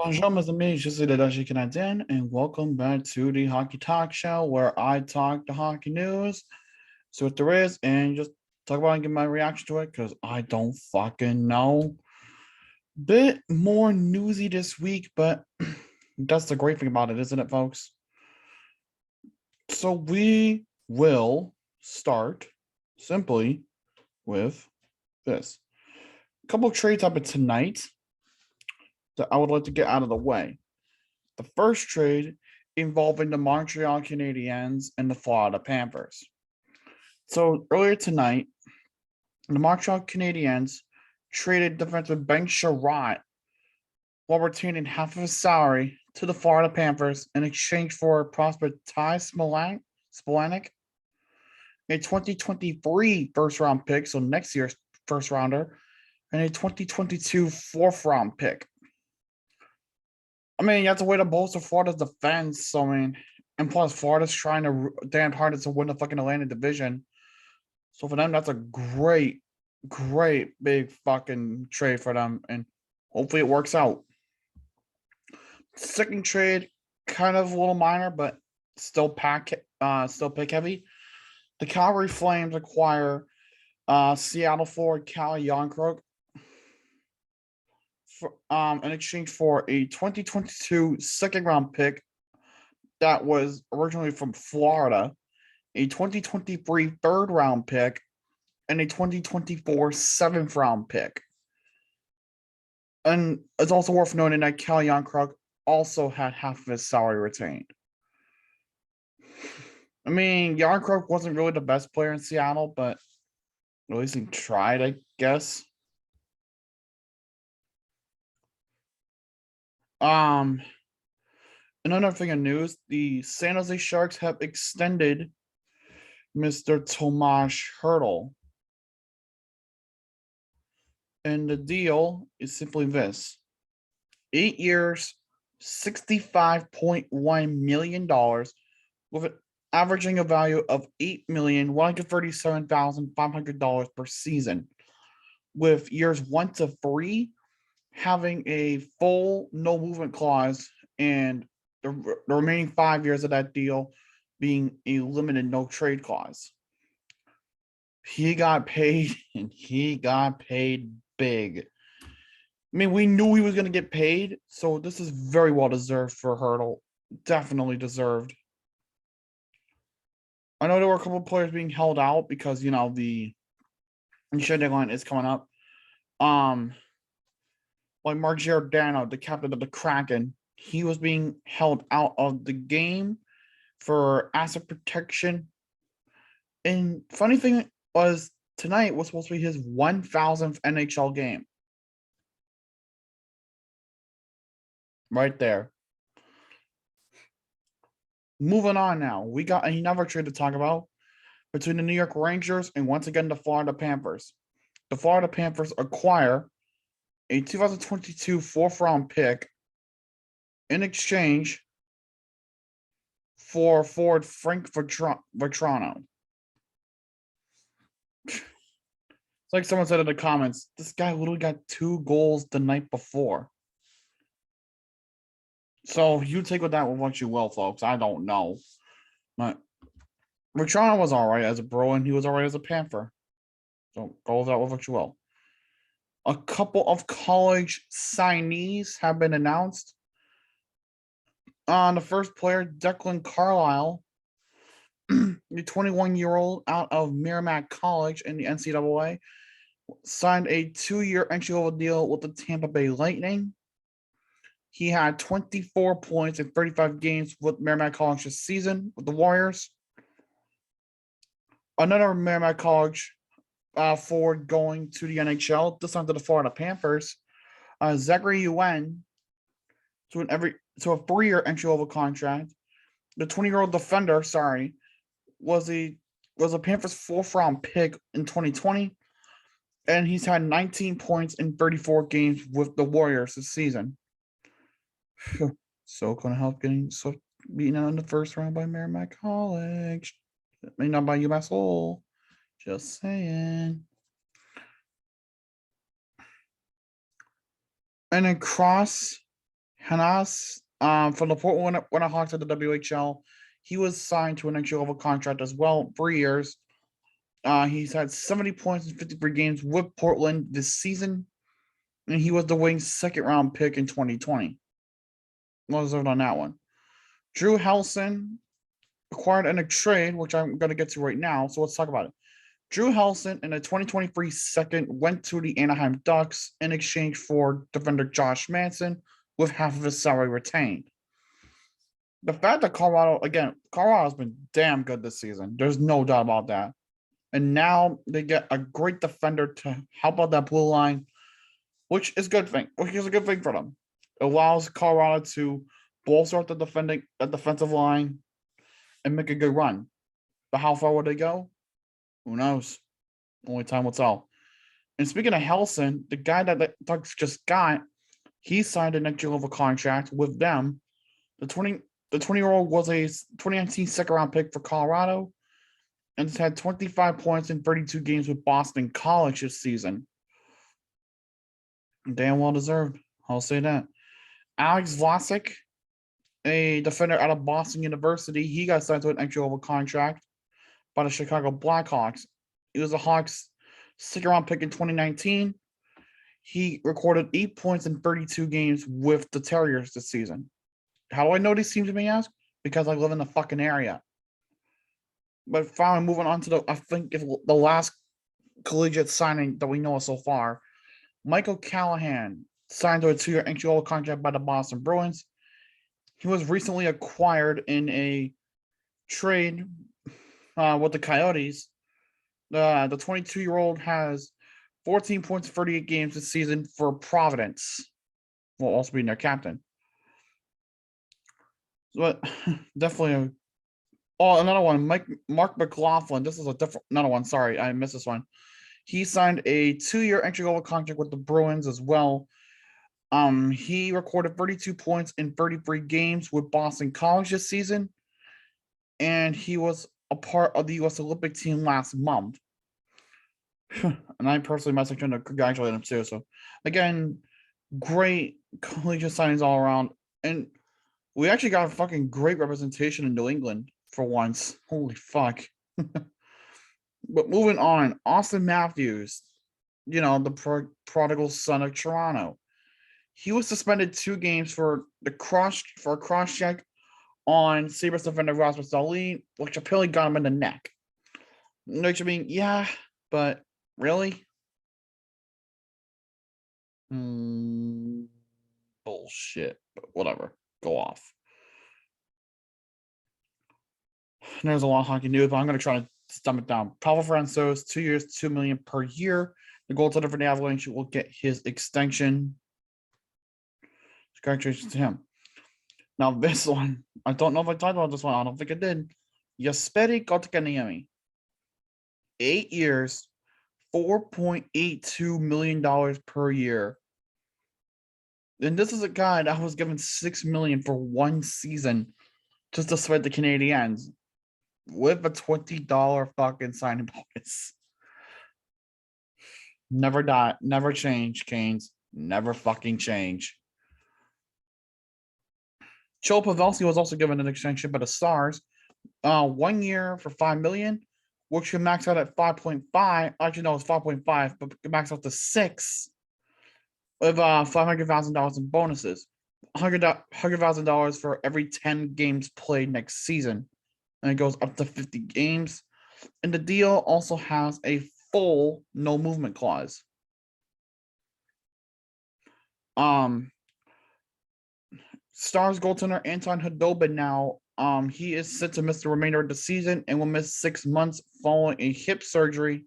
Bonjour, mes amis. Je suis le Dashi Canadien, and welcome back to the Hockey Talk Show, where I talk the hockey news, see what there is, and just talk about it and give my reaction to it because I don't fucking know. Bit more newsy this week, but that's the great thing about it, isn't it, folks? So we will start simply with this. A couple of trades happened tonight that I would like to get out of the way. The first trade involving the Montreal Canadiens and the Florida Panthers. So earlier tonight, the Montreal Canadiens traded defensive Ben Sherratt while retaining half of his salary to the Florida Panthers in exchange for prospect Ty Smolanic, a 2023 first-round pick, so next year's first-rounder, and a 2022 fourth-round pick. I mean, you have to way to bolster Florida's defense. So, I mean, and plus, Florida's trying to damn hard to win the fucking Atlantic Division. So for them, that's a great big fucking trade for them, and hopefully it works out. Second trade, kind of a little minor, but still pick heavy. The Calgary Flames acquire Seattle forward Cal Yarncroke in exchange for a 2022 second-round pick that was originally from Florida, a 2023 third-round pick, and a 2024 seventh-round pick. And it's also worth noting that Cal Yarncroke also had half of his salary retained. I mean, Yarncroke wasn't really the best player in Seattle, but at least he tried, I guess. Another thing of news, the San Jose Sharks have extended Mr. Tomash Hurdle. And the deal is simply this: 8 years, $65.1 million, with an averaging a value of $8,137,500 per season, with years 1 to 3 having a full no movement clause, and the remaining 5 years of that deal being a limited no trade clause. He got paid, and he got paid big. I mean, we knew he was going to get paid, so this is very well deserved for Hurdle. Definitely deserved. I know there were a couple of players being held out because, you know, the trade deadline is coming up. Like Mark Giordano, the captain of the Kraken, he was being held out of the game for asset protection. And funny thing was, tonight was supposed to be his 1,000th NHL game. Right there. Moving on now. We got another trade to talk about between the New York Rangers and once again the Florida Panthers. The Florida Panthers acquire a 2022 fourth-round pick in exchange for forward Frank Vatrano. It's like someone said in the comments, this guy literally got 2 goals the night before. So you take with that with what you will, folks. I don't know. But Vatrano was all right as a Bruin. He was all right as a Panther. So go with that with what you will. A couple of college signees have been announced. The first player, Declan Carlisle, the 21-year-old out of Merrimack College in the NCAA, signed a 2-year entry-level deal with the Tampa Bay Lightning. He had 24 points in 35 games with Merrimack College this season with the Warriors. Another Merrimack College forward going to the NHL, this time to the Florida Panthers, Zachary Yuen, to a 3-year entry-level contract. The 20-year-old defender, was a Panthers fourth-round pick in 2020, and he's had 19 points in 34 games with the Warriors this season. So gonna help getting beaten out in the first round by Merrimack College. I mean, not by UMass Lowell. Just saying. And then Cross Hanas, from the Portland Winterhawks of the WHL, he was signed to an entry-level contract as well, 3 years. He's had 70 points in 53 games with Portland this season, and he was the Wings' second-round pick in 2020. Well deserved on that one. Drew Helson acquired in a trade, which I'm going to get to right now, so let's talk about it. Drew Helson in a 2023 second went to the Anaheim Ducks in exchange for defender Josh Manson with half of his salary retained. The fact that Colorado's been damn good this season. There's no doubt about that. And now they get a great defender to help out that blue line, which is a good thing for them. It allows Colorado to bolster up the defensive line and make a good run. But how far will they go? Who knows? Only time will tell. And speaking of Helson, the guy that the Ducks just got, he signed an entry-level contract with them. The 20-year-old was a 2019 second-round pick for Colorado and has had 25 points in 32 games with Boston College this season. Damn well deserved. I'll say that. Alex Vlasic, a defender out of Boston University, he got signed to an entry-level contract by the Chicago Blackhawks. He was a Hawks second-round pick in 2019. He recorded 8 points in 32 games with the Terriers this season. How do I know these teams, you may ask? Because I live in the fucking area. But finally, moving on to the last collegiate signing that we know of so far. Michael Callahan signed to a 2-year entry-level contract by the Boston Bruins. He was recently acquired in a trade with the Coyotes. The 22-year-old has 14 points in 38 games this season for Providence, while also being their captain. But definitely another one, Mark Mclaughlin. This is another one. Sorry, I missed this one. He signed a 2-year entry-level contract with the Bruins as well. He recorded 32 points in 33 games with Boston College this season, and he was a part of the U.S. Olympic team last month. And I personally messaged him to congratulate him too. So, again, great collegiate signings all around. And we actually got a fucking great representation in New England for once. Holy fuck. But moving on, Austin Matthews, the prodigal son of Toronto. He was suspended 2 games for a cross check on Sabres defender Rasmus Dahlin, which apparently got him in the neck. Which, I mean, yeah, but really? Bullshit. But whatever. Go off. There's a lot of hockey news, but I'm going to try to stump it down. Pavel Francouz, 2 years, $2 million per year. The goaltender for the Avalanche will get his extension. Congratulations to him. Now this one, I don't know if I talked about this one. I don't think I did. Jesperi Kotkaniemi. 8 years, $4.82 million per year. And this is a guy that was given $6 million for 1 season just to spread the Canadiens with a $20 fucking signing bonus. Never die, never change, Canes. Never fucking change. Joe Pavelski was also given an extension by the Stars, 1 year for $5 million, which can max out at 5.5. Actually, no, it's 5.5, but can max out to 6 with $500,000 in bonuses. $100,000 for every 10 games played next season, and it goes up to 50 games. And the deal also has a full no movement clause. Stars goaltender Anton Hedoben now, he is set to miss the remainder of the season and will miss 6 months following a hip surgery.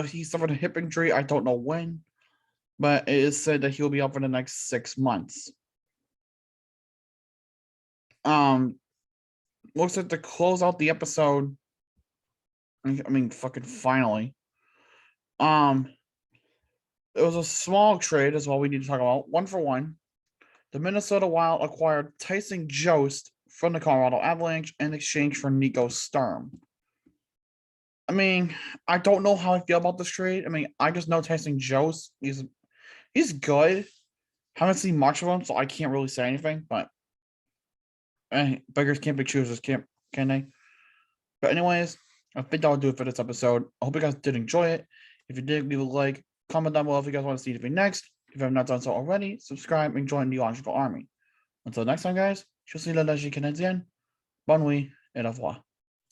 He suffered a hip injury. I don't know when, but it is said that he will be out for the next 6 months. Looks like to close out the episode. I mean, fucking finally. It was a small trade is what we need to talk about. 1-for-1. The Minnesota Wild acquired Tyson Jost from the Colorado Avalanche in exchange for Nico Sturm. I mean, I don't know how I feel about this trade. I mean, I just know Tyson Jost. He's good. Haven't seen much of them, so I can't really say anything. But beggars can't be choosers, can they? But anyways, I think that'll do it for this episode. I hope you guys did enjoy it. If you did, leave a like, comment down below if you guys want to see anything next. If you have not done so already, subscribe and join the Logical Army. Until next time, guys, je suis le Logique Canadien. Bonne nuit et au revoir.